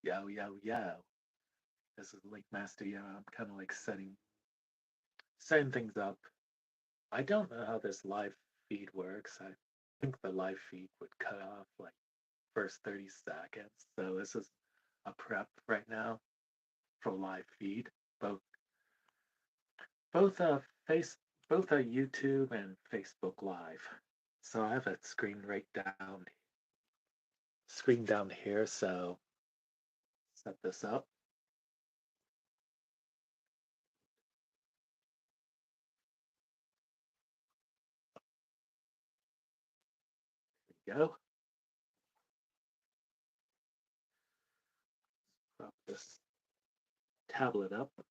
Yo, yo, yo. This is Link Master. Yeah, I'm kind of like setting things up. I don't know how this live feed works. I think the live feed would cut off like first 30 seconds. So this is a prep right now for live feed. Both both face both YouTube and Facebook Live. So I have a screen down here. So set this up. There we go. Prop this tablet up a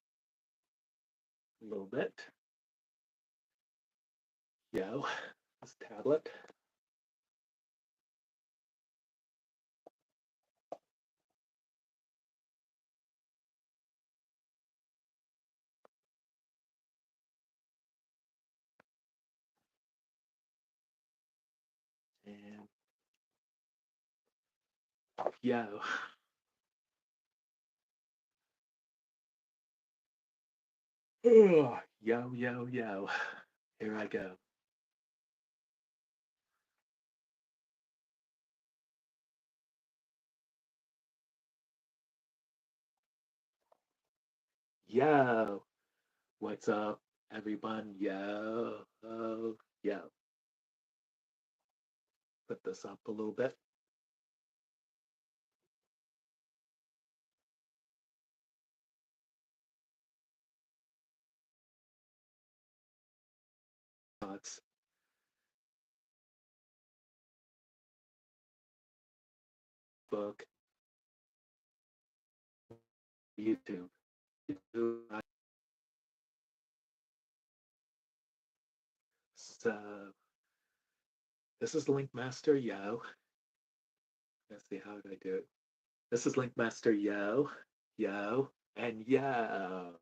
little bit. Yo, this tablet. And yo, yo, yo, yo. Here I go. Yo, what's up, everyone? Yo, oh, yo. Put this up a little bit. It's book, YouTube. So this is Link Master. Yo. Let's see how did I do it. This is Link Master. Yo, yo, and yo.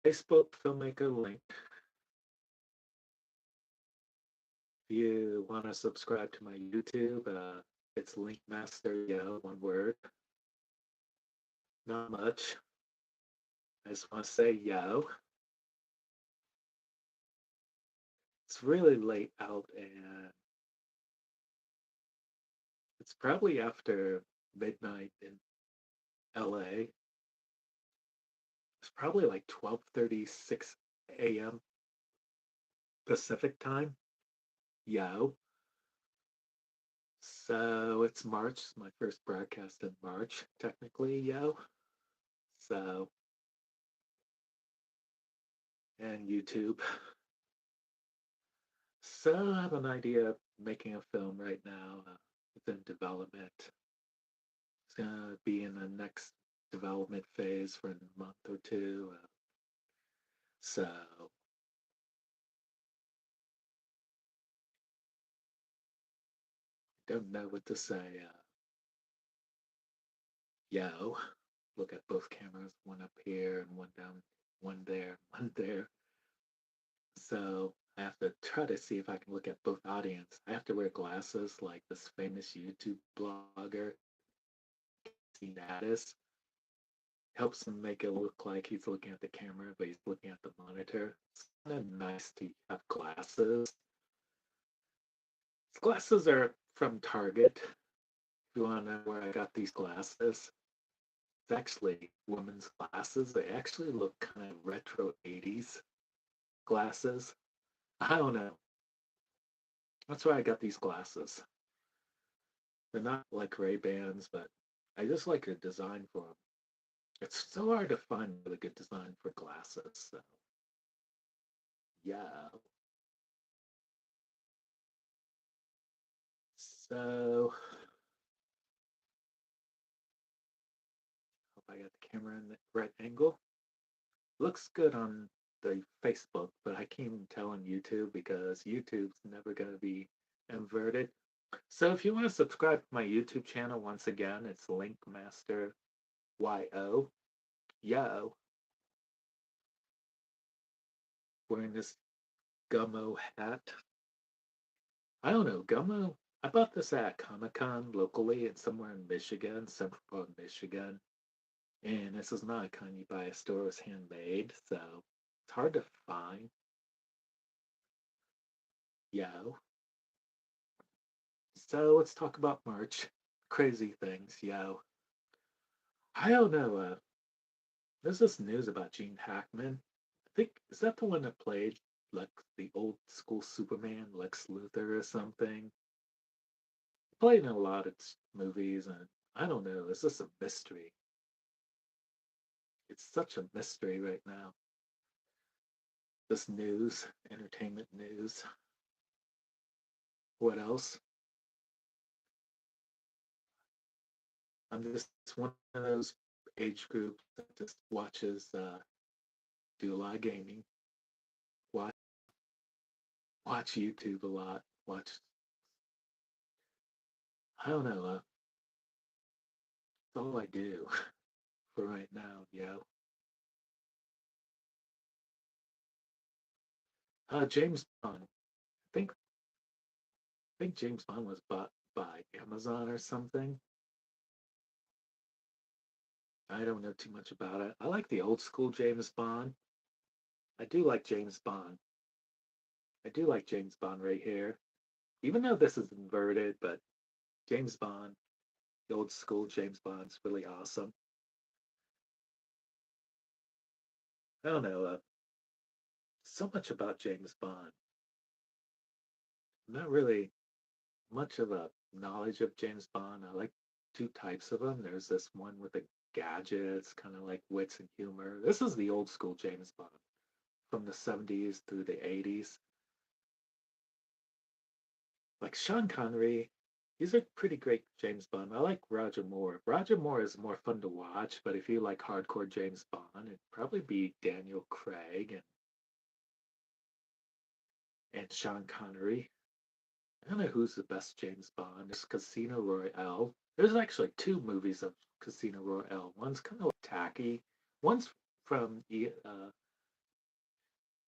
Facebook filmmaker link. If you want to subscribe to my YouTube, it's Linkmaster Yo, one word. Not much. I just want to say yo. It's really late out and it's probably after midnight in LA. It's probably like 12:36 a.m. Pacific time. Yo. So it's March, it's my first broadcast in March, technically, yo. So, and YouTube. So I have an idea of making a film right now. It's in development. It's gonna be in the next development phase for a month or two. So don't know what to say. Yo, look at both cameras, one up here and one down, one there, one there. So I have to try to see if I can look at both audience. I have to wear glasses like this famous YouTube blogger, Natus. Helps him make it look like he's looking at the camera, but he's looking at the monitor. It's kind of nice to have glasses. These glasses are from Target. If you want to know where I got these glasses, it's actually women's glasses. They actually look kind of retro 80s glasses. I don't know. That's why I got these glasses. They're not like Ray-Bans, but I just like the design for them. It's so hard to find a really good design for glasses. So, yeah. So, hope I got the camera in the right angle. Looks good on the Facebook, but I can't even tell on YouTube because YouTube's never going to be inverted. So if you want to subscribe to my YouTube channel, once again, it's Linkmaster YO. Yo, wearing this Gummo hat. I don't know, Gummo. I bought this at Comic Con locally and somewhere in Michigan, Central Park, Michigan. And this is not a kind you buy at a store, it's handmade, so it's hard to find. Yo. So let's talk about March. Crazy things, yo. I don't know. There's this news about Gene Hackman. I think is that the one that played like the old school Superman, Lex Luthor or something? Played in a lot of movies, and I don't know. It's just a mystery. It's such a mystery right now. This news, entertainment news. What else? I'm just one of those age groups that just watches, do a lot of gaming, watch watch YouTube a lot, watch. I don't know. That's all I do for right now, yo. James Bond. I think James Bond was bought by Amazon or something. I don't know too much about it. I like the old school James Bond. I do like James Bond. I do like James Bond right here. Even though this is inverted, but James Bond, the old school James Bond's really awesome. I don't know, so much about James Bond. I'm not really much of a knowledge of James Bond. I like two types of them. There's this one with the gadgets, kind of like wits and humor. This is the old school James Bond from the 70s through the 80s. Like Sean Connery, he's a pretty great James Bond. I like Roger Moore. Roger Moore is more fun to watch, but if you like hardcore James Bond, it'd probably be Daniel Craig and Sean Connery. I don't know who's the best James Bond. There's Casino Royale. There's actually two movies of Casino Royale. One's kind of like tacky. One's from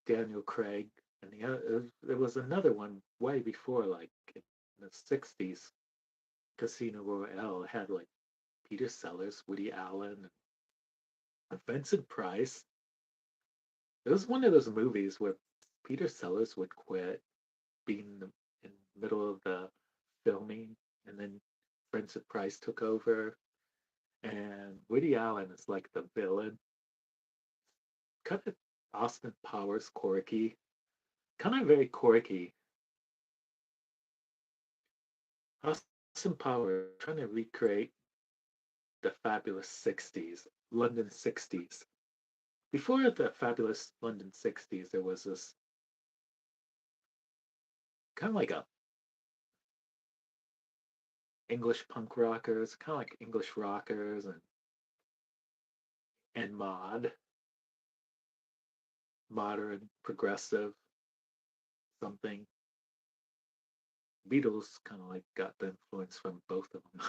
Daniel Craig, and the other there was another one way before, like in the '60s. Casino Royale had like Peter Sellers, Woody Allen, and Vincent Price. It was one of those movies where Peter Sellers would quit being in the middle of the filming, and then Vincent Price took over, and Woody Allen is like the villain. Kind of Austin Powers quirky, kind of very quirky. Austin Powers trying to recreate the fabulous '60s, London '60s. Before the fabulous London '60s, there was this kind of like a English punk rockers, kind of like English rockers and modern, progressive, something. Beatles kind of like got the influence from both of them.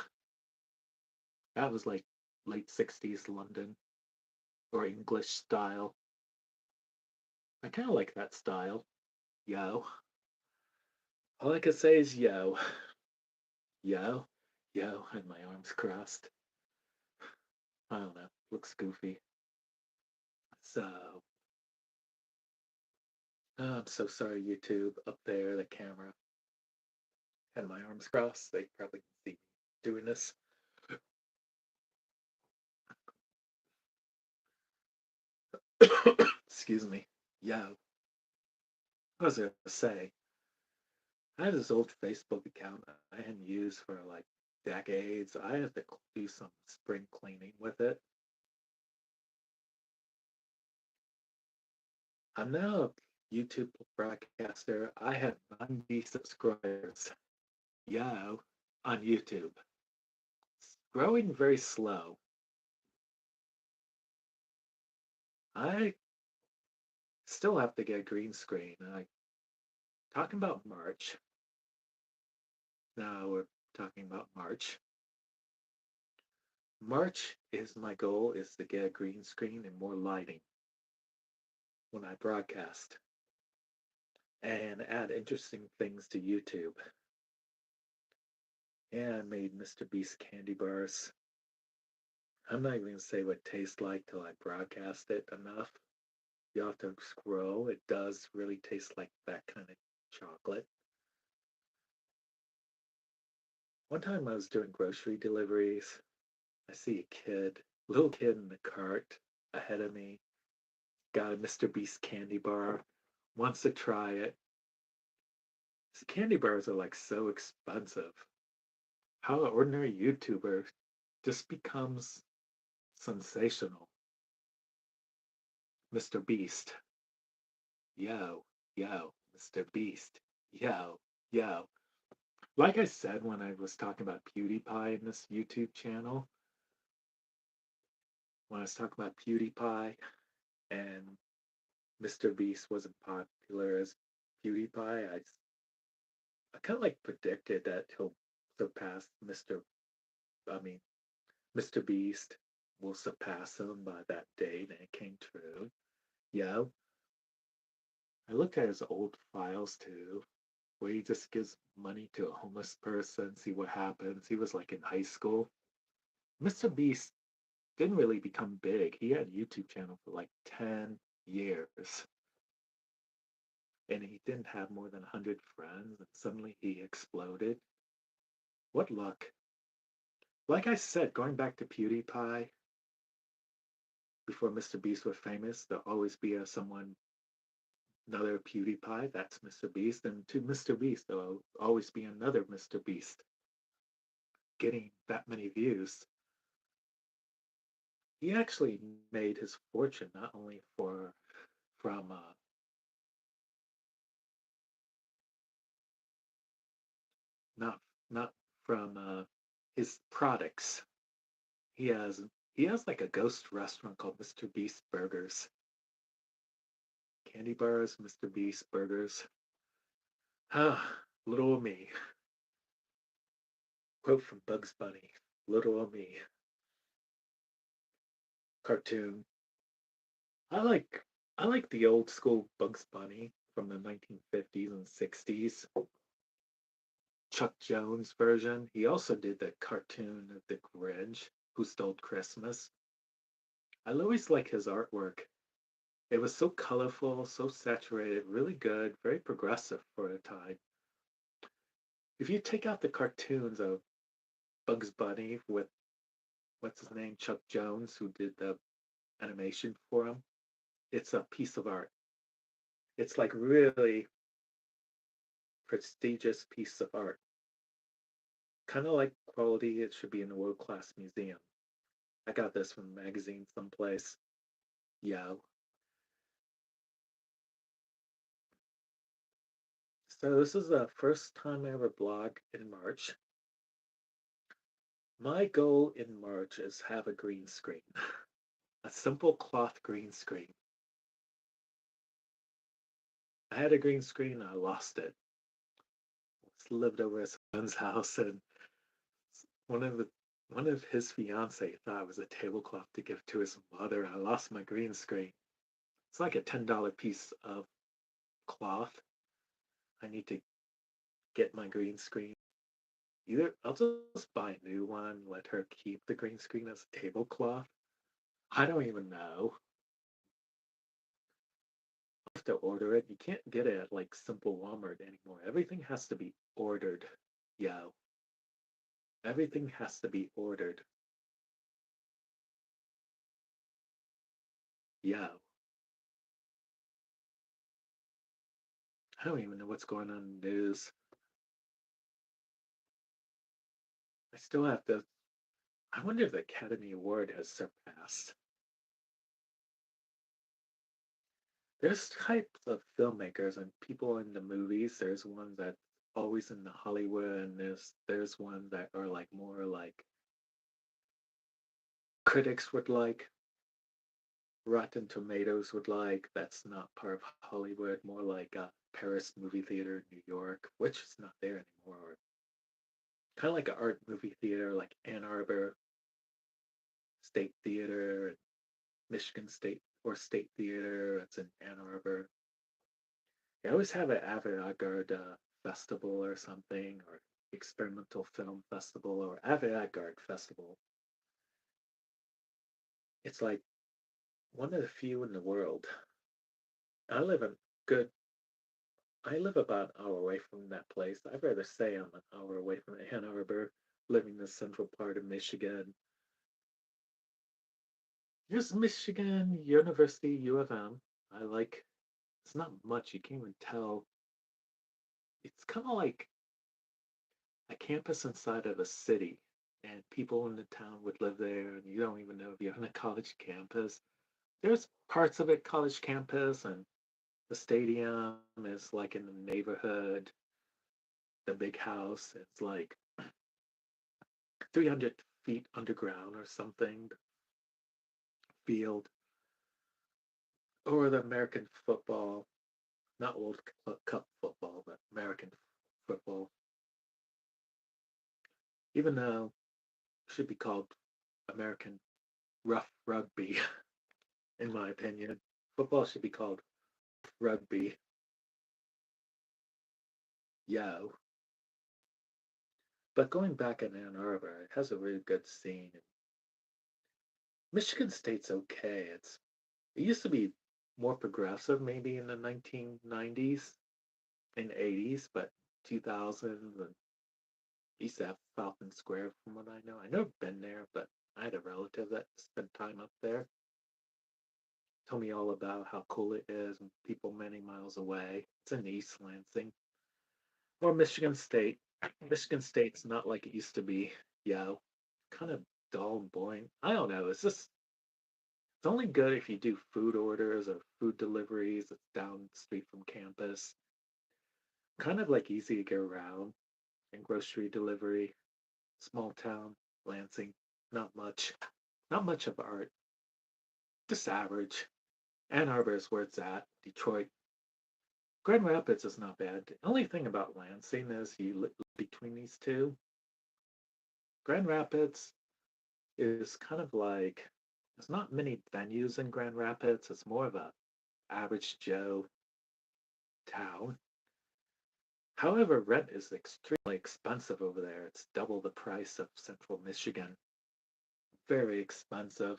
That was like late '60s London or English style. I kind of like that style. Yo. All I can say is yo. Yo. Yo. And my arms crossed. I don't know. Looks goofy. So, I'm so sorry, YouTube. Up there, the camera. And my arms crossed. They probably can see me doing this. Excuse me. Yo. I was going to say, I have this old Facebook account I hadn't used for like decades. I have to do some spring cleaning with it. I'm now a YouTube broadcaster. I have 90 subscribers. Yo, on YouTube. It's growing very slow. I still have to get a green screen. I talking about March. Now we're talking about March. March is my goal is to get a green screen and more lighting when I broadcast and add interesting things to YouTube. Yeah, I made Mr. Beast candy bars. I'm not even gonna say what it tastes like till I broadcast it enough. You have to scroll. It does really taste like that kind of chocolate. One time I was doing grocery deliveries. I see a kid, little kid in the cart ahead of me, got a Mr. Beast candy bar, wants to try it. These candy bars are like so expensive. How an ordinary YouTuber just becomes sensational. Mr. Beast, yo, yo, Mr. Beast, yo, yo. Like I said when I was talking about PewDiePie in this YouTube channel, when I was talking about PewDiePie and Mr. Beast wasn't popular as PewDiePie, I kind of like predicted that he'll surpass I mean, Mr. Beast will surpass him by that date, and it came true. Yeah, I looked at his old files too, where he just gives money to a homeless person, see what happens. He was like in high school. Mr. Beast didn't really become big. He had a YouTube channel for like 10 years. And he didn't have more than 100 friends, and suddenly he exploded. What luck. Like I said, going back to PewDiePie, before Mr. Beast was famous, there'll always be another PewDiePie, that's Mr. Beast, and to Mr. Beast, there'll always be another Mr. Beast getting that many views. He actually made his fortune not only from not not from his products. He has he has like a ghost restaurant called Mr. Beast Burgers. Candy bars, Mr. Beast burgers. Ah, little me. Quote from Bugs Bunny. Little me. Cartoon. I like I like the old school Bugs Bunny from the 1950s and 60s. Chuck Jones version. He also did the cartoon of the Grinch who stole Christmas. I always like his artwork. It was so colorful, so saturated, really good, very progressive for a time. If you take out the cartoons of Bugs Bunny with what's his name, Chuck Jones, who did the animation for him, it's a piece of art. It's like really prestigious piece of art. Kind of like quality, it should be in a world class museum. I got this from a magazine someplace. Yeah. So this is the first time I ever blog in March. My goal in March is have a green screen, a simple cloth green screen. I had a green screen, I lost it. I lived over at someone's house, and one of the one of his fiance thought it was a tablecloth to give to his mother. I lost my green screen. It's like a $10 piece of cloth. I need to get my green screen. Either I'll just buy a new one, let her keep the green screen as a tablecloth. I don't even know. I have to order it. You can't get it at like simple Walmart anymore. Everything has to be ordered. Yo, everything has to be ordered. Yo, I don't even know what's going on in the news. I still have to. I wonder if the Academy Award has surpassed. There's types of filmmakers and people in the movies. There's ones that always in the Hollywood, and there's ones that are like more like critics would like, Rotten Tomatoes would like. That's not part of Hollywood. More like Paris movie theater, New York, which is not there anymore. Kind of like an art movie theater, like Ann Arbor State Theater, Michigan State or State Theater. It's in Ann Arbor. They always have an avant-garde festival or something, or Experimental Film Festival or Avant-Garde Festival. It's like one of the few in the world. I live a good I live about an hour away from that place. I'd rather say I'm an hour away from Ann Arbor, living in the central part of Michigan. Here's Michigan University, U of M. I like, it's not much. You can't even tell. It's kind of like a campus inside of a city, and people in the town would live there, and you don't even know if you're on a college campus. There's parts of it college campus, and the stadium is like in the neighborhood. The big house, it's like 300 feet underground or something. Field or the American football, not World Cup football, but American football. Even though it should be called American rough rugby, in my opinion. Football should be called rugby. Yo. But going back in Ann Arbor, it has a really good scene. Michigan State's okay. It used to be more progressive maybe in the 1990s and 80s, but 2000s and used to have Falcon Square from what I know. I never been there, but I had a relative that spent time up there. Told me all about how cool it is and people many miles away. It's in East Lansing. Or Michigan State. Michigan State's not like it used to be. Yeah, kind of dull and boring. I don't know. It's only good if you do food orders or food deliveries. It's down the street from campus. Kind of like easy to get around and grocery delivery. Small town, Lansing. Not much. Not much of art. Just average. Ann Arbor is where it's at. Detroit. Grand Rapids is not bad. The only thing about Lansing is you live between these two. Grand Rapids is kind of like there's not many venues in Grand Rapids. It's more of a average Joe town. However, rent is extremely expensive over there. It's double the price of Central Michigan. Very expensive.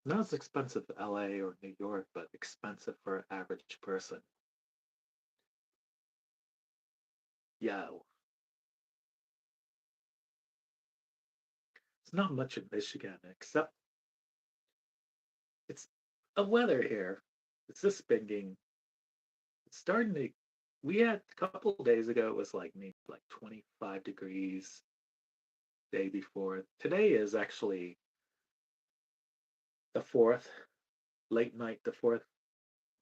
Not as expensive as LA or New York, but expensive for an average person. Yo, it's not much in Michigan except it's a weather here. It's just been getting it's starting to we had a couple of days ago it was like maybe like 25 degrees day before. Today is actually the fourth, late night the fourth,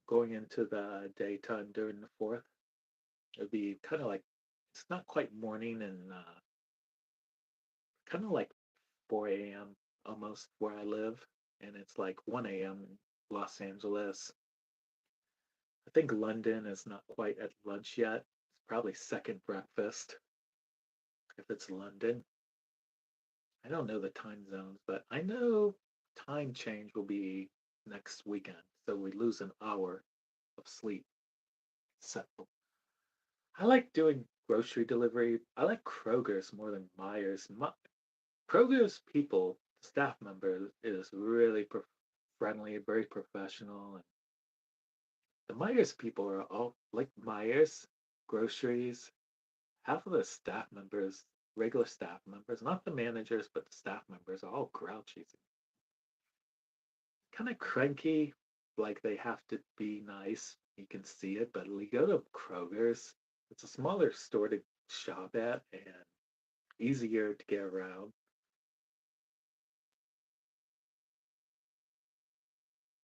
going into the daytime during the fourth. It'd be kind of like it's not quite morning and kind of like 4 a.m. almost where I live, and it's like 1 a.m. in Los Angeles. I think London is not quite at lunch yet. It's probably second breakfast if it's London. I don't know the time zones, but I know time change will be next weekend, so we lose an hour of sleep. So I like doing grocery delivery. I like Kroger's more than Myers. Kroger's people, staff members, is really friendly, very professional, and the Myers people are all like Myers groceries. Half of the staff members, regular staff members, not the managers, but the staff members, are all grouchy, kind of cranky. Like they have to be nice. You can see it, but we go to Kroger's. It's a smaller store to shop at and easier to get around.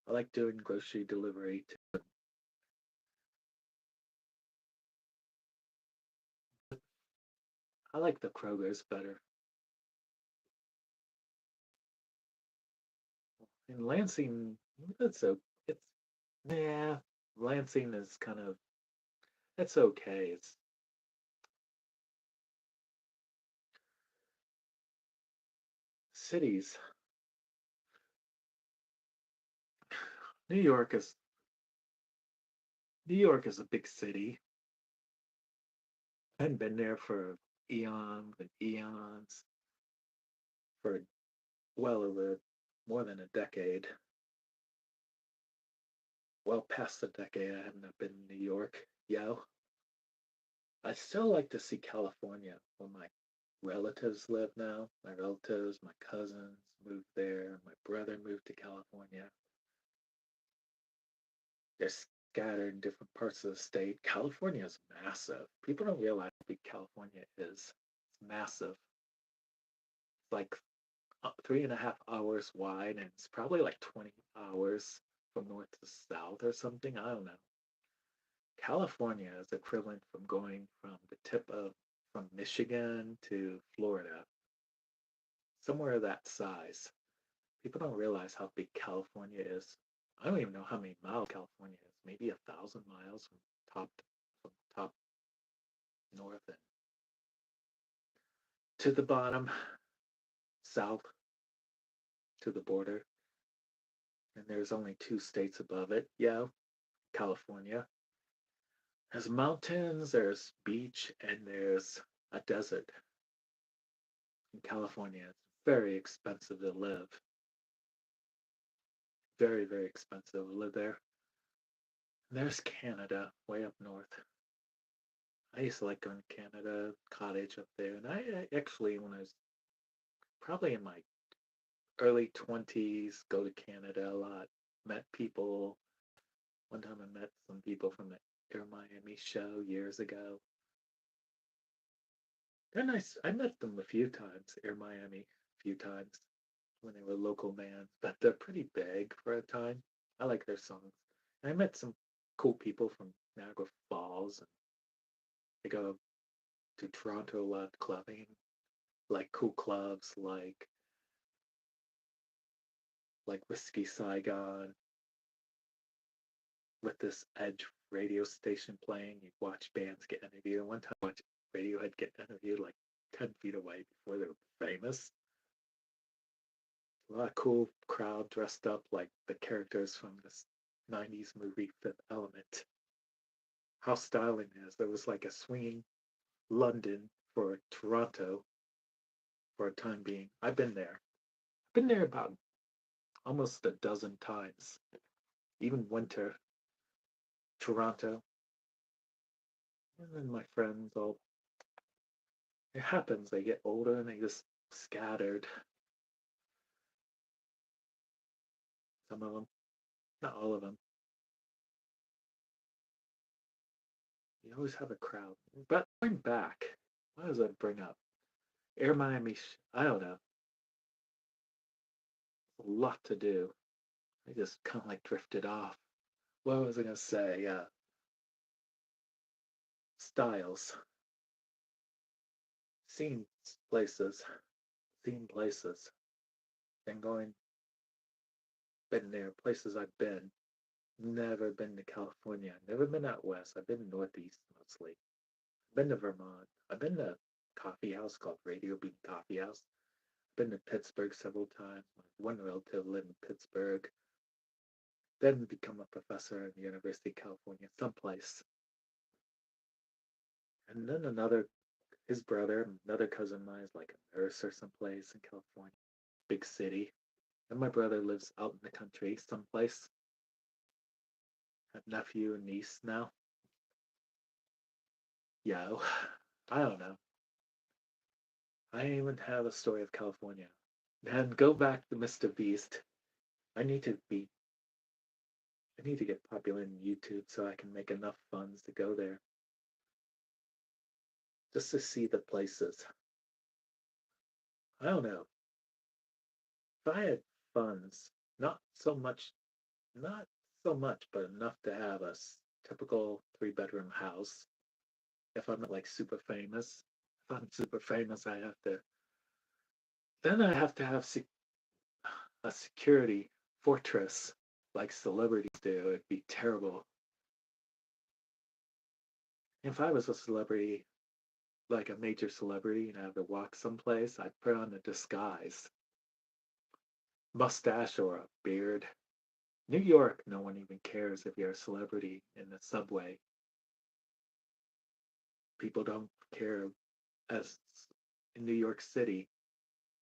I like doing grocery delivery too. I like the Kroger's better. In Lansing, it's so it's yeah. Lansing is kind of it's okay. It's cities. New York is New York is a big city. I haven't been there for eons and eons for well over more than a decade. Well past a decade, I have not been in New York. Yo, I still like to see California where my relatives live now. My relatives, my cousins moved there. My brother moved to California. They're scattered in different parts of the state. California is massive. People don't realize how big California is. It's massive. It's like 3.5 hours wide, and it's probably like 20 hours from north to south or something. I don't know. California is equivalent from going from the tip of from Michigan to Florida, somewhere that size. People don't realize how big California is. I don't even know how many miles California is. Maybe 1,000 miles from top north and to the bottom south to the border. And there's only two states above it. Yeah, California. There's mountains, there's beach, and there's a desert. In California, it's very expensive to live. Very, very expensive to live there. And there's Canada, way up north. I used to like going to Canada, cottage up there. And I actually, when I was probably in my early 20s, go to Canada a lot. Met people. One time I met some people from the Air Miami show years ago. They're nice. I met them a few times, Air Miami, a few times when they were local bands, but they're pretty big for a time. I like their songs. And I met some cool people from Niagara Falls, and they go to Toronto a lot clubbing, like cool clubs like Whiskey Saigon with this Edge radio station playing. You watch bands get interviewed. And one time I watched Radiohead get interviewed like 10 feet away before they were famous. A lot of cool crowd dressed up like the characters from this 90s movie Fifth Element. How styling is. There was like a swinging London for Toronto for a time being. I've been there. I've been there about almost a dozen times. Even winter, Toronto. And then my friends all, it happens. They get older and they just scattered. Some of them, not all of them. You always have a crowd. But going back, what does that bring up? Air Miami, I don't know. A lot to do. I just kind of like drifted off. What was I going to say? Styles. Seen places. Seen places. Been going, been there. Places I've been. Never been to California. Never been out west. I've been northeast mostly. I've been to Vermont. I've been to a coffee house called Radio Bean Coffee House. I've been to Pittsburgh several times. My one relative lived in Pittsburgh. Then become a professor at the University of California, someplace. And then his brother, another cousin of mine, is like a nurse or someplace in California, big city. And my brother lives out in the country, someplace. I have nephew and niece now. Yo, I don't know. I even have a story of California. Man, go back to Mr. Beast. I need to be. I need to get popular in YouTube so I can make enough funds to go there, just to see the places. I don't know. If I had funds, not so much, not so much, but enough to have a typical 3-bedroom house. If I'm not like super famous, if I'm super famous, then I have to have a security fortress like celebrities do. It'd be terrible. If I was a celebrity, like a major celebrity, and I have to walk someplace, I'd put on a disguise, mustache or a beard. New York, no one even cares if you're a celebrity in the subway. People don't care. as in New York City.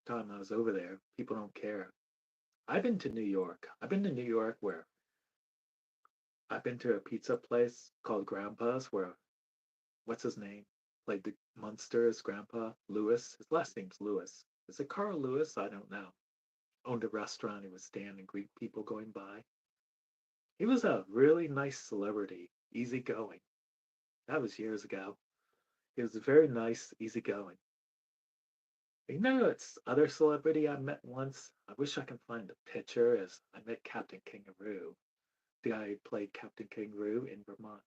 Time I was over there, people don't care. I've been to New York. I've been to New York where I've been to a pizza place called Grandpa's where what's his name? Played the Munsters, Grandpa Lewis. His last name's Lewis. Is it Carl Lewis? I don't know. Owned a restaurant. He would stand and greet people going by. He was a really nice celebrity, easygoing. That was years ago. He was very nice, easygoing. You know, it's other celebrity I met once. I wish I can find the picture. Is I met Captain Kangaroo, the guy who played Captain Kangaroo in Vermont.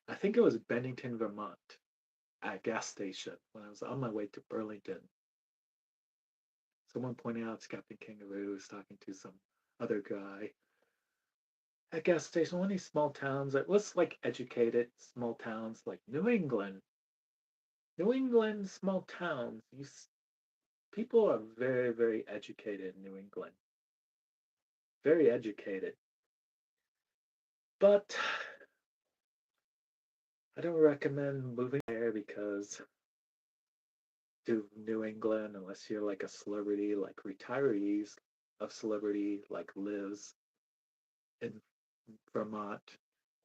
I think it was Bennington, Vermont, at a gas station when I was on my way to Burlington. Someone pointed out it's Captain Kangaroo was talking to some other guy at a gas station. One of these small towns that was like educated small towns like New England. New England small towns. People are very, very educated in New England. Very educated. But I don't recommend moving there because to New England unless you're like a celebrity, like retirees of celebrity, like lives in Vermont.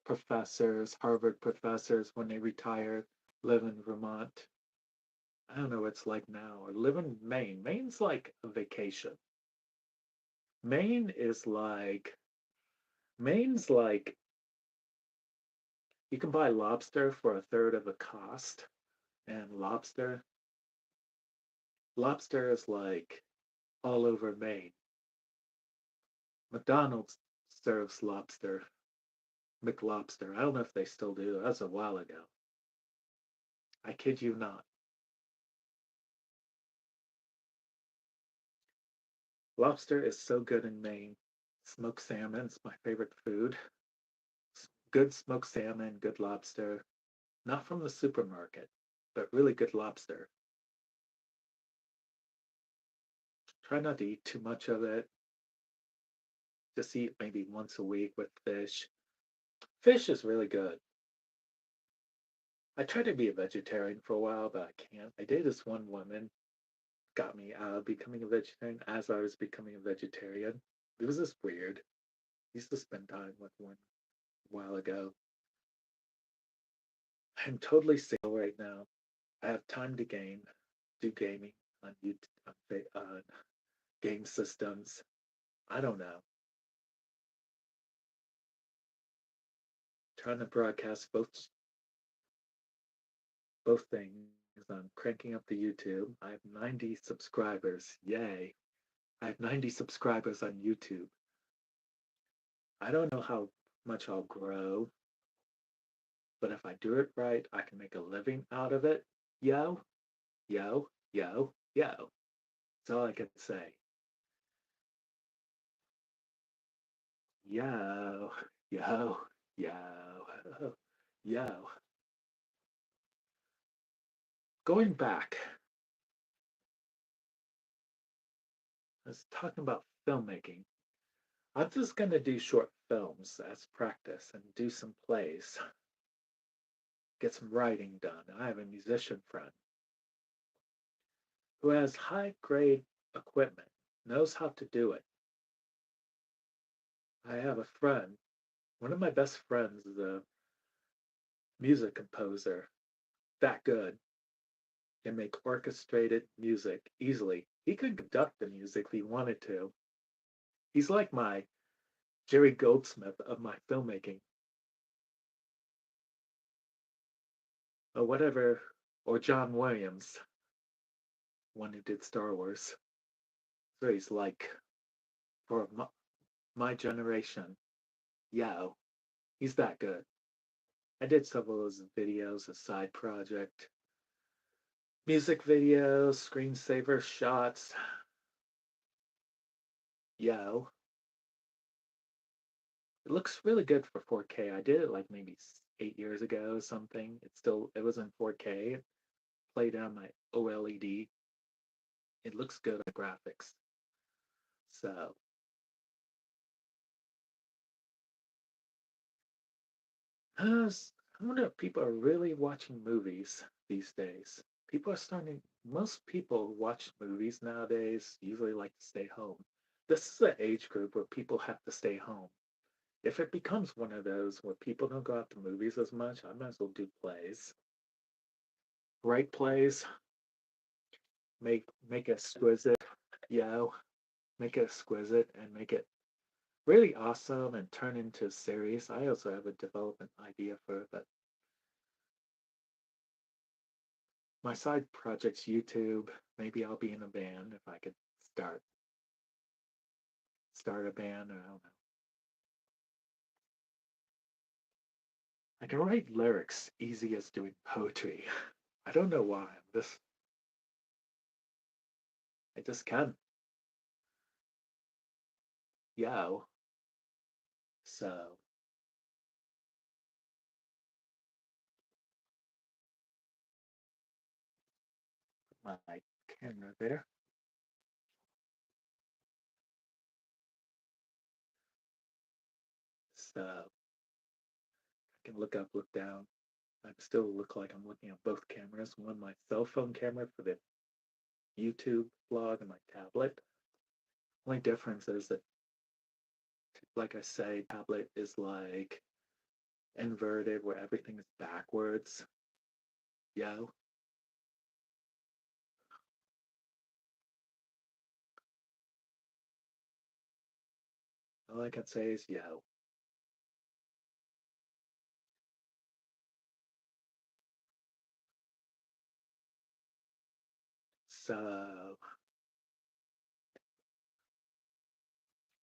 Professors, Harvard professors, when they retire, live in Vermont. I don't know what it's like now. Or live in Maine. Maine's like a vacation. Maine is like Maine's like you can buy lobster for a third of the cost, and lobster is like all over Maine. McDonald's serves lobster, McLobster. I don't know if they still do. That was a while ago. I kid you not. Lobster is so good in Maine. Smoked salmon's my favorite food. Good smoked salmon, good lobster. Not from the supermarket, but really good lobster. Try not to eat too much of it. Just eat maybe once a week with fish. Fish is really good. I tried to be a vegetarian for a while, but I can't. I dated this one woman, got me out of becoming a vegetarian as I was becoming a vegetarian. It was just weird. I used to spend time with one a while ago. I'm totally single right now. I have time to game, do gaming on YouTube, on game systems. I don't know. Trying to broadcast both things. I'm cranking up the YouTube. I have 90 subscribers. Yay. I have 90 subscribers on YouTube. I don't know how much I'll grow, but if I do it right, I can make a living out of it. Yo, yo, yo, yo. That's all I can say. Yo, yo, yo, yo. Going back, I was talking about filmmaking. I'm just going to do short films as practice and do some plays, get some writing done. I have a musician friend who has high grade equipment, knows how to do it. I have a friend, one of my best friends is a music composer, that good, can make orchestrated music easily. He could conduct the music if he wanted to. He's like my Jerry Goldsmith of my filmmaking, or whatever, or John Williams, one who did Star Wars. So he's like, for my generation, yo, he's that good. I did several of his videos, a side project, music videos, screensaver shots. Yo, it looks really good for 4K. I did it like maybe 8 years ago or something. It was in 4K. It played on my OLED. It looks good on the graphics. So I wonder if people are really watching movies these days. People are starting, most people watch movies nowadays usually like to stay home. This is an age group where people have to stay home. If it becomes one of those where people don't go out to movies as much, I might as well do plays. Write plays, make it exquisite, yo, make it exquisite and make it really awesome and turn into a series. I also have a development idea for it, but my side project's YouTube. Maybe I'll be in a band if I could start start a band. Or I don't know. I can write lyrics easy as doing poetry. I don't know why. I just can. Yo. So my camera there. So I can look up, look down. I still look like I'm looking at both cameras. One my cell phone camera for the YouTube vlog and my tablet. Only difference is that, like I say, tablet is like inverted where everything is backwards. Yo. All I can say is yo. So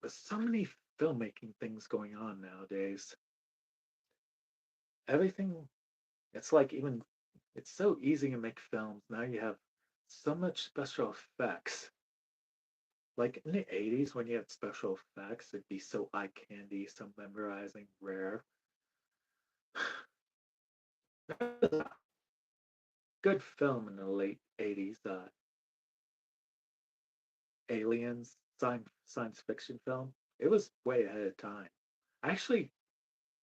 there's so many filmmaking things going on nowadays. Everything, it's like even, it's so easy to make films. Now you have so much special effects. Like in the 80s, when you had special effects, it'd be so eye candy, so memorizing, rare. Good film in the late 80s, Aliens, science fiction film. It was way ahead of time. I actually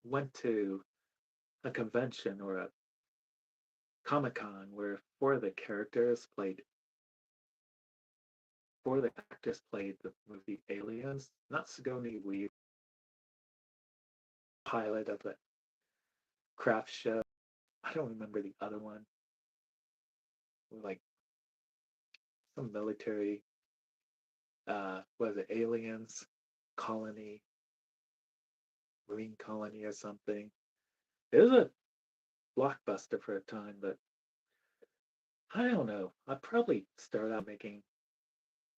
went to a convention or a Comic Con where four of the actors played the movie Aliens. Not Sigourney Weaver, pilot of the craft show. I don't remember the other one. Like some military, was it Aliens colony, Marine colony or something. It was a blockbuster for a time, but I don't know. I'd probably start out making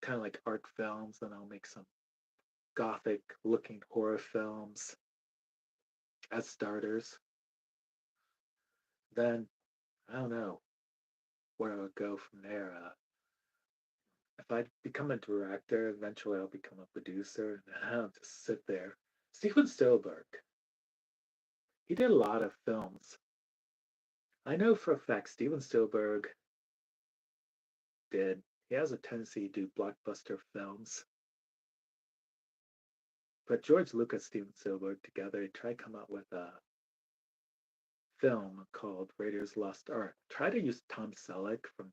kind of like art films, then I'll make some gothic looking horror films as starters. Then I don't know where I would go from there. If I become a director, eventually I'll become a producer, and I'll just sit there. Steven Spielberg, he did a lot of films. I know for a fact Steven Spielberg did. He has a tendency to do blockbuster films. But George Lucas, Steven Spielberg together tried to come up with a film called Raiders Lost Ark. Try to use Tom Selleck from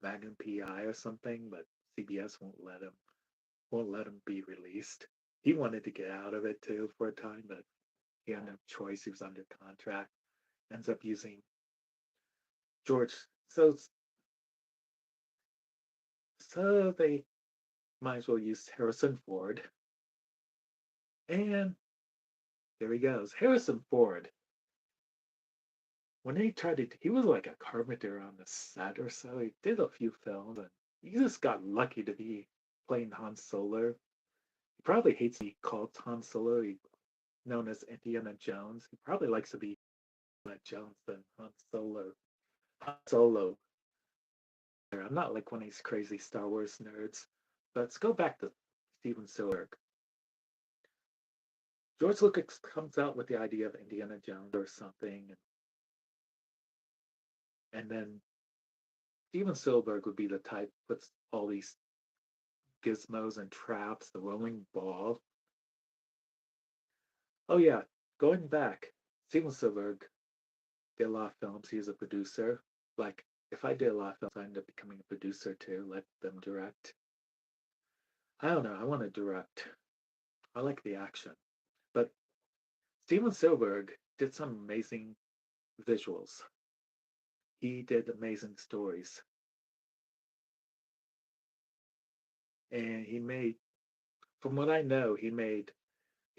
Magnum PI or something, but CBS won't let him be released. He wanted to get out of it too for a time, but he had no choice. He was under contract. Ends up using George. So they might as well use Harrison Ford. And there he goes. Harrison Ford. When he was like a carpenter on the set or so. He did a few films and he just got lucky to be playing Han Solo. He probably hates to be called Han Solo. He's known as Indiana Jones. He probably likes to be Indiana Jones than Han Solo. Han Solo. I'm not like one of these crazy Star Wars nerds. But let's go back to Steven Spielberg. George Lucas comes out with the idea of Indiana Jones or something, and then Steven Spielberg would be the type who puts all these gizmos and traps, the rolling ball. Oh yeah, going back, Steven Spielberg did a lot of films. He was a producer, like if I did a lot of films, I end up becoming a producer too, let them direct. I don't know. I want to direct. I like the action, but Steven Spielberg did some amazing visuals. He did amazing stories, and he made, from what I know, he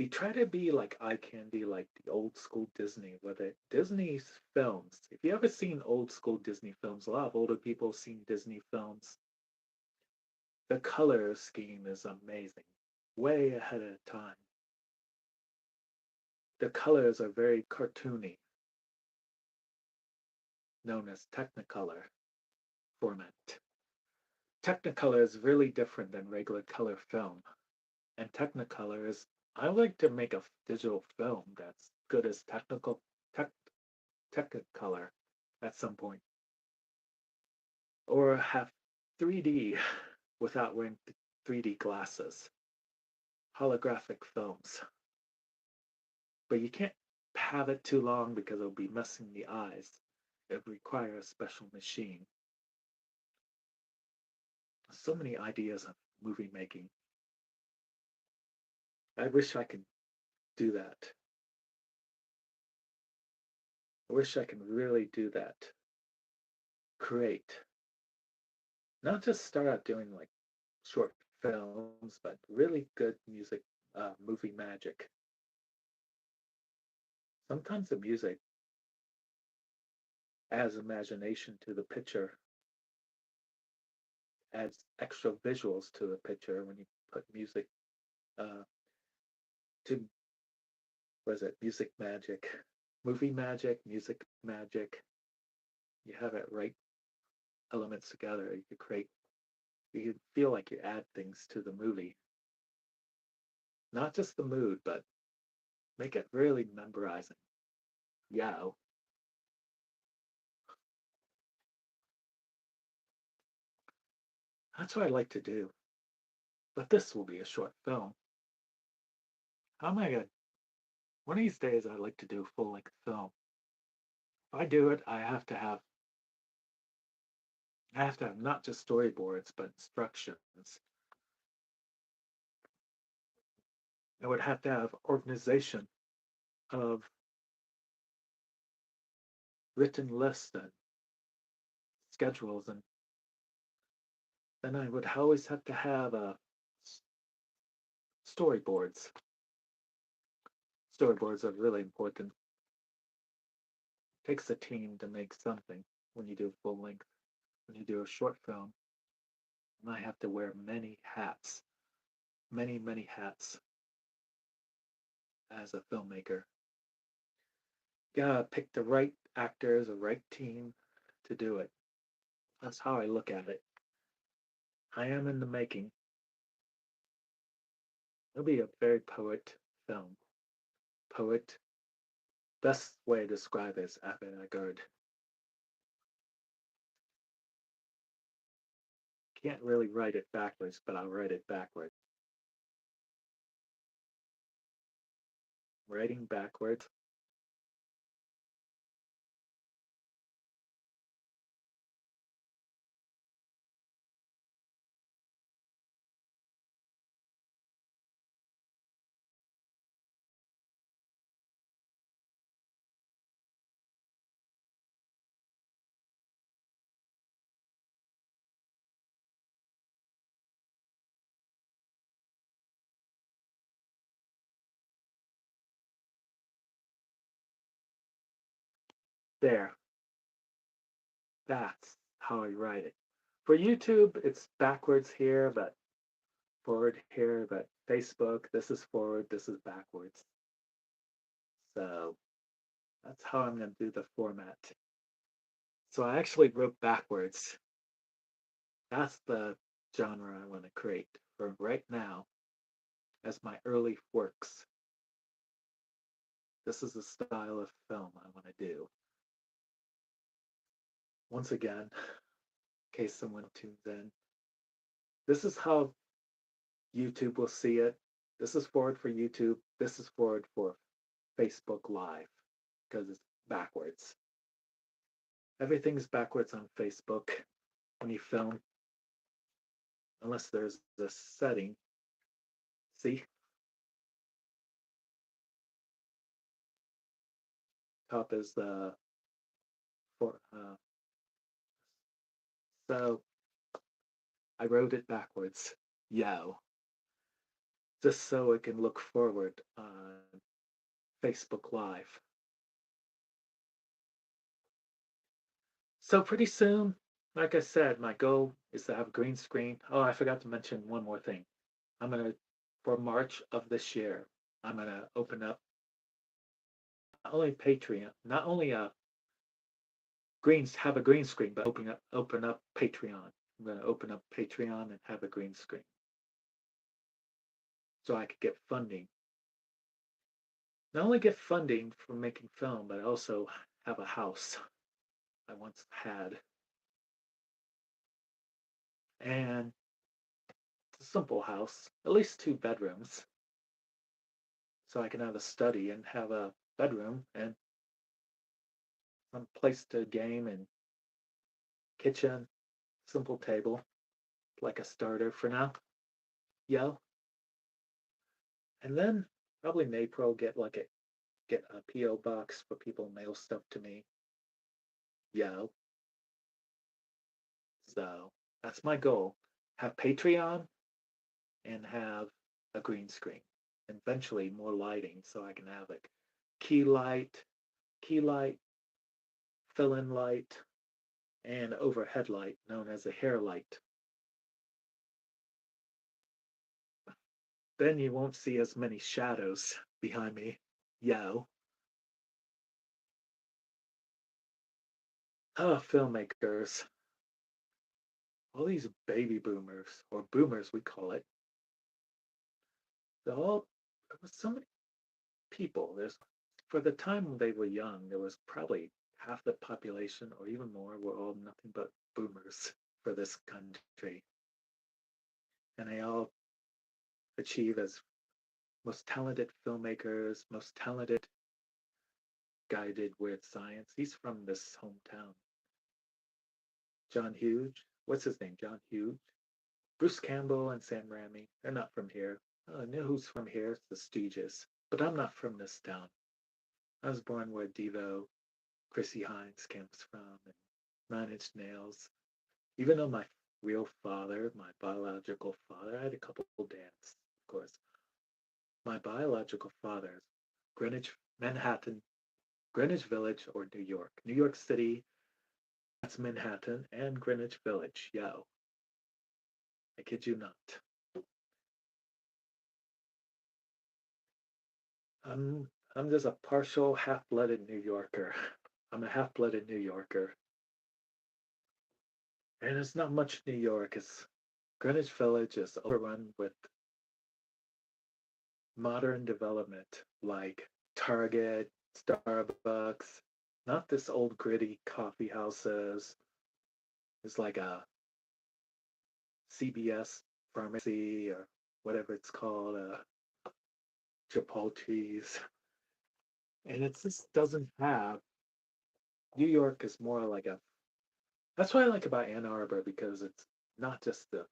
tried to be like eye candy, like the old school Disney, with it. Disney's films. If you ever seen old school Disney films, a lot of older people have seen Disney films. The color scheme is amazing, way ahead of time. The colors are very cartoony, known as Technicolor format. Technicolor is really different than regular color film. And Technicolor is, I like to make a digital film that's good as tech, Technicolor at some point. Or have 3D without wearing 3D glasses. Holographic films. But you can't have it too long because it'll be messing the eyes. It requires a special machine. So many ideas of movie making. I wish I could do that. I wish I could really do that. Create. Not just start out doing like short films, but really good music, movie magic. Sometimes the music adds imagination to the picture, adds extra visuals to the picture when you put music uh, to, what is it, music magic, movie magic, music magic. You have it right elements together. You could create, you could feel like you add things to the movie. Not just the mood, but make it really memorizing. Yeah, that's what I like to do. But this will be a short film. How am I gonna? One of these days, I'd like to do a full length film. If I do it, I have to have not just storyboards, but instructions. I would have to have organization of written lists and schedules, and then I would always have to have storyboards. Storyboards are really important. It takes a team to make something when you do full length. When you do a short film, and I have to wear many hats, many hats as a filmmaker. You gotta pick the right actors, the right team to do it. That's how I look at it. I am in the making. It'll be a very poet film. Poet, best way to describe it is avant-garde. Can't really write it backwards, but I'll write it backwards. Writing backwards. There. That's how I write it. For YouTube, it's backwards here, but forward here, but Facebook, this is forward, this is backwards. So that's how I'm going to do the format. So I actually wrote backwards. That's the genre I want to create for right now as my early works. This is the style of film I want to do. Once again, in case someone tunes in, this is how YouTube will see it. This is forward for YouTube. This is forward for Facebook Live because it's backwards. Everything's backwards on Facebook when you film, unless there's a setting. See, top is the for. So I wrote it backwards. Yo, just so it can look forward on Facebook Live. So pretty soon, like I said, my goal is to have a green screen. Oh, I forgot to mention one more thing. I'm gonna, for March of this year, I'm gonna open up not only Patreon, not only have a green screen, but open up Patreon. I'm gonna open up Patreon and have a green screen so I could get funding. Not only get funding for making film, but also have a house I once had. And it's a simple house, at least 2 bedrooms, so I can have a study and have a bedroom and some place to game and kitchen, simple table, like a starter for now. Yo. And then probably in April get a PO box for people to mail stuff to me. Yo. So that's my goal. Have Patreon and have a green screen. Eventually more lighting so I can have like key light, key light, fill-in light, and overhead light known as a hair light. Then you won't see as many shadows behind me. Yo. Filmmakers. All these baby boomers, or boomers we call it, there was so many people. For the time when they were young, there was probably half the population or even more were all nothing but boomers for this country. And they all achieve as most talented filmmakers, most talented guy did weird science. He's from this hometown. John Hughes. What's his name? John Hughes. Bruce Campbell and Sam Raimi. They're not from here. I know who's from here. It's the Stooges. But I'm not from this town. I was born where Devo, Chrissy Hines comes from, and Nine Inch Nails. Even though my real father, my biological father, I had a couple dads, of course. My biological father's Greenwich, Manhattan, Greenwich Village, or New York. New York City, that's Manhattan, and Greenwich Village. Yo, I kid you not. I'm just a partial half-blooded New Yorker. I'm a half-blooded New Yorker. And it's not much New York. It's Greenwich Village is overrun with modern development like Target, Starbucks, not this old gritty coffee houses. It's like a CBS pharmacy or whatever it's called, Chipotle's. And it just doesn't have. New York is more like a. That's what I like about Ann Arbor because it's not just the.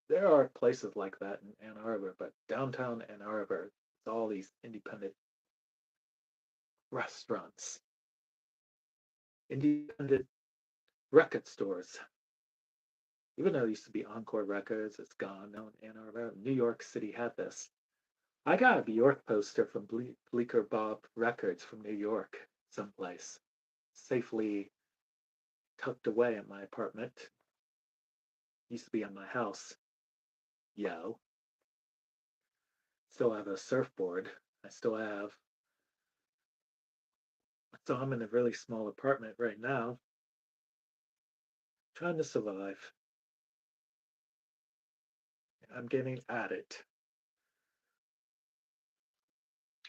There are places like that in Ann Arbor, but downtown Ann Arbor, it's all these independent restaurants, independent record stores. Even though it used to be Encore Records, it's gone now in Ann Arbor. New York City had this. I got a Bjork poster from Bleecker Bob Records from New York, someplace, safely tucked away in my apartment. Used to be on my house. Yo. Still have a surfboard. I still have. So I'm in a really small apartment right now, trying to survive. I'm getting at it.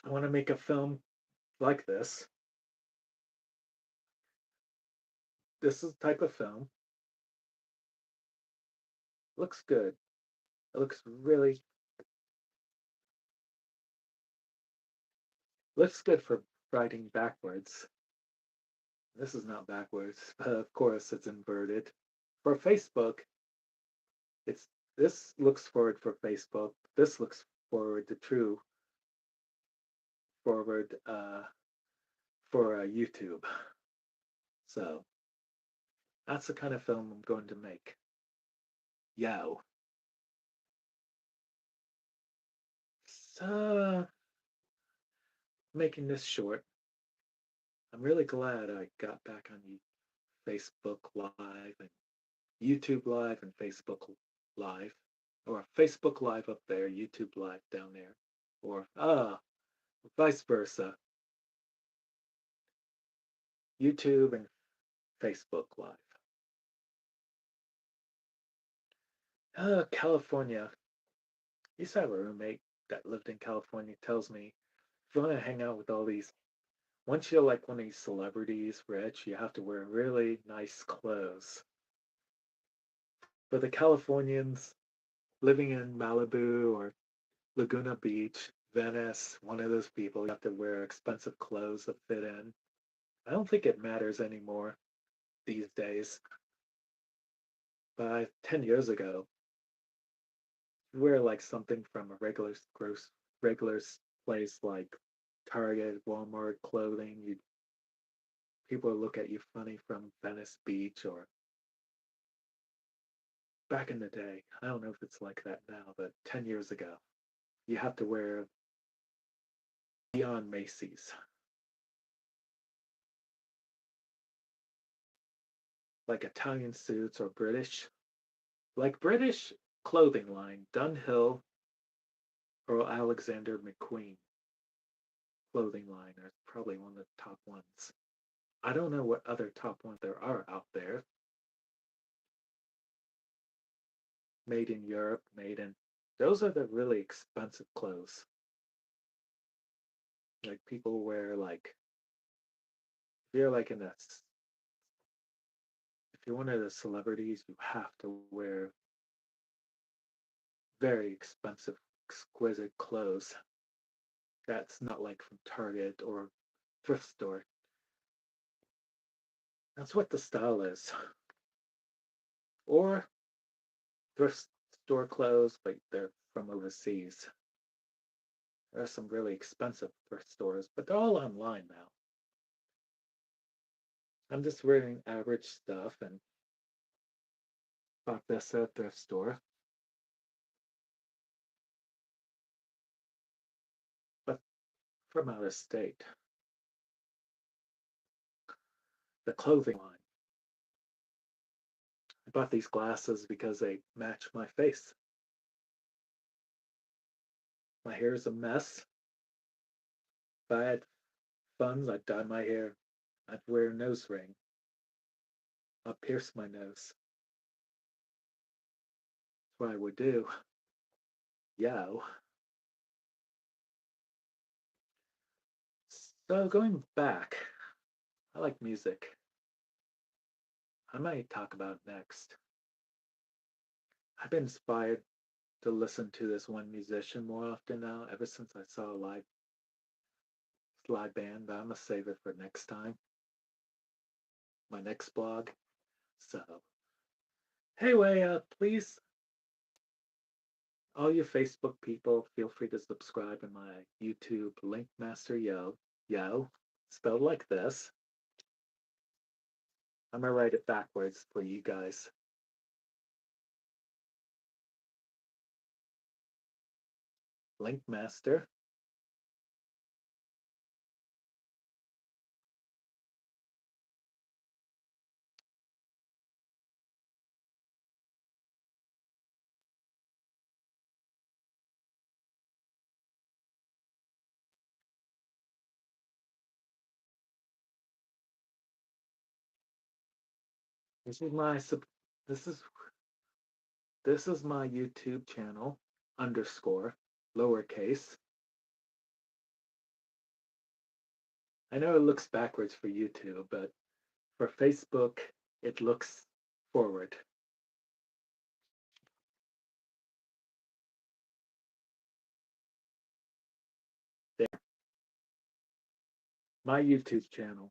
I want to make a film like this. This is the type of film. Looks good. It looks good for writing backwards. This is not backwards, but of course it's inverted. For Facebook, it's this looks forward for Facebook. This looks forward to true forward for YouTube. So that's the kind of film I'm going to make. Yo. So making this short, I'm really glad I got back on Facebook Live and YouTube Live and Facebook Live, or Facebook Live up there, YouTube Live down there, or vice versa, YouTube and Facebook Live. California. I used to have a roommate that lived in California. Tells me if you want to hang out with all these, once you're like one of these celebrities, rich, you have to wear really nice clothes. For the Californians living in Malibu or Laguna Beach, Venice, one of those people, you have to wear expensive clothes that fit in. I don't think it matters anymore these days. But 10 years ago, you wear like something from a regular place like Target, Walmart clothing, you people would look at you funny from Venice Beach or back in the day. I don't know if it's like that now, but 10 years ago, you have to wear beyond Macy's. Like Italian suits or like British clothing line, Dunhill or Alexander McQueen clothing line are probably one of the top ones. I don't know what other top ones there are out there. Made in Europe, made in. Those are the really expensive clothes. Like people wear like if you're like in a if you're one of the celebrities, you have to wear very expensive, exquisite clothes. That's not like from Target or thrift store. That's what the style is. Or thrift store clothes, but they're from overseas. There are some really expensive thrift stores, but they're all online now. I'm just wearing average stuff and bought this at a thrift store. But from out of state. The clothing line. I bought these glasses because they match my face. My hair is a mess. If I had funds, I'd dye my hair. I'd wear a nose ring. I'd pierce my nose. That's what I would do. Yo. So going back, I like music. I might talk about next. I've been inspired to listen to this one musician more often now, ever since I saw a live band, but I'm gonna save it for next time, my next blog. So anyway, please, all you Facebook people, feel free to subscribe in my YouTube Link Master Yo, spelled like this. I'm gonna write it backwards for you guys. Link Master. This is my this is this is my YouTube channel underscore lowercase. I know it looks backwards for YouTube, but for Facebook it looks forward. There, my YouTube channel.